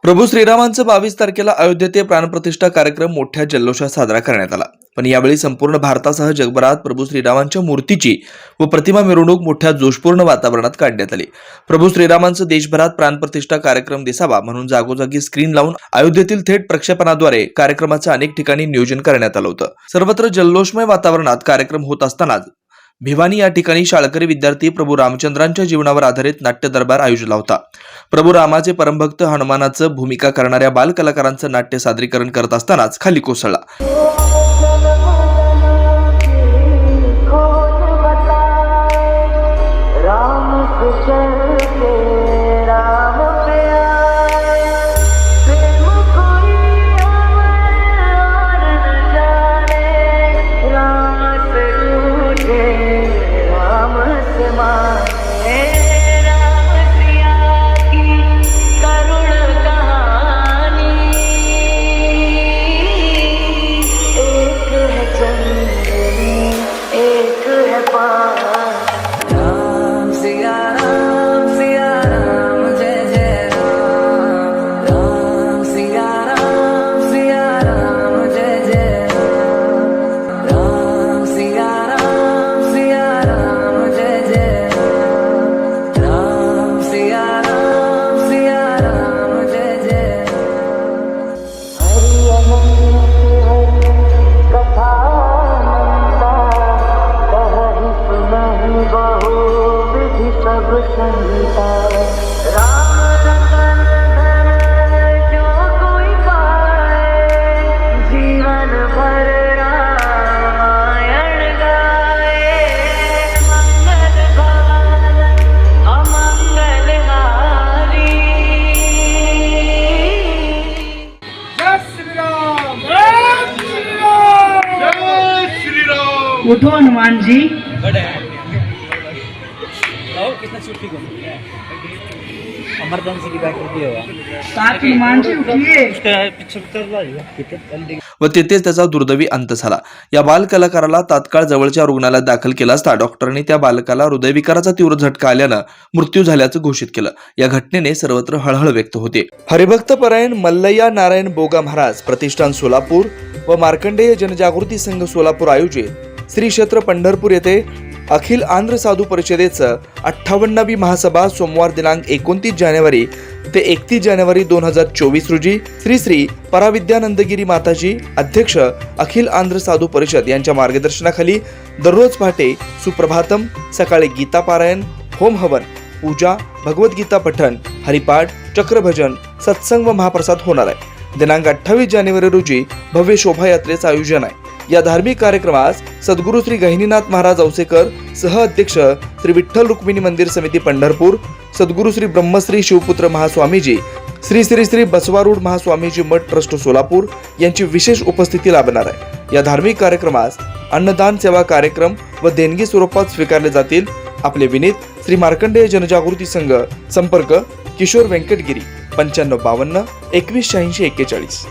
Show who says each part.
Speaker 1: प्रभू श्रीरामांचा 22 तारखेला अयोध्येत प्राणप्रतिष्ठा कार्यक्रम मोठ्या जल्लोषात साजरा करण्यात आला। पण यावेळी संपूर्ण भारतासह जगभरात प्रभू श्रीरामांच्या मूर्तीची व प्रतिमा मिरवणूक मोठ्या जोशपूर्ण वातावरणात काढण्यात आली। प्रभू श्रीरामांचा देशभरात प्राणप्रतिष्ठा कार्यक्रम दिसावा म्हणून जागोजागी स्क्रीन लावून अयोध्येतील थेट प्रक्षेपणाद्वारे कार्यक्रमाचे अनेक ठिकाणी नियोजन करण्यात आलं होतं। सर्वत्र जल्लोषमय वातावरणात कार्यक्रम होत असतानाच भिवानी या ठिकाणी शाळकरी विद्यार्थी प्रभू रामचंद्रांच्या जीवनावर आधारित नाट्य दरबार आयोजिला होता। प्रभू रामाचे परमभक्त हनुमानाचं भूमिका करणाऱ्या बालकलाकारांचं नाट्य सादरीकरण करत असतानाच खाली कोसळला।
Speaker 2: उठो हनुमान जी।
Speaker 3: कितना छुट्टी को इमरजेंसी की बैठक भी होगा
Speaker 2: साथ हनुमान जी उठिए।
Speaker 1: व तेथेच त्याचा दुर्दैवी अंत झाला। या बालकलाकाराला तात्काळ जवळच्या रुग्णालयात दाखल केला असता डॉक्टरांनी त्या बालकाला हृदयविकाराचा तीव्र झटका आल्यानं मृत्यू झाल्याचं घोषित केलं। या घटनेने सर्वत्र हळहळ व्यक्त होते। हरिभक्त परायण मल्लय्या नारायण बोगा महाराज प्रतिष्ठान सोलापूर व मार्कंडेय जनजागृती संघ सोलापूर आयोजित श्री क्षेत्र पंढरपूर येथे अखिल आंध्र साधू परिषदेचं 58वी महासभा सोमवार दिनांक 29 जानेवारी ते 31 जानेवारी 2024 रोजी श्री श्री पराविद्यानंदगिरी माताजी अध्यक्ष अखिल आंध्र साधू परिषद यांच्या मार्गदर्शनाखाली दररोज पहाटे सुप्रभातम, सकाळी गीता पारायण, होम हवन, पूजा, भगवद्गीता पठण, हरिपाठ, चक्रभजन, सत्संग व महाप्रसाद होणार आहे। दिनांक 28 जानेवारी रोजी भव्य शोभायात्रेचं आयोजन आहे। या धार्मिक कार्यक्रमास सद्गुरू श्री गहिनीनाथ महाराज औसेकर सह अध्यक्ष श्री विठ्ठल रुक्मिणी मंदिर समिती पंढरपूर, सद्गुरू श्री ब्रह्मश्री शिवपुत्र महास्वामीजी, श्री श्री श्री बसवारूढ महास्वामीजी मठ ट्रस्ट सोलापूर यांची विशेष उपस्थिती लाभणार आहे। या धार्मिक कार्यक्रमास अन्नदान सेवा कार्यक्रम व देणगी स्वरूपात स्वीकारले जातील। आपले विनीत श्री मार्कंडेय जनजागृती संघ, संपर्क किशोर व्यंकटगिरी 9552 2186 41।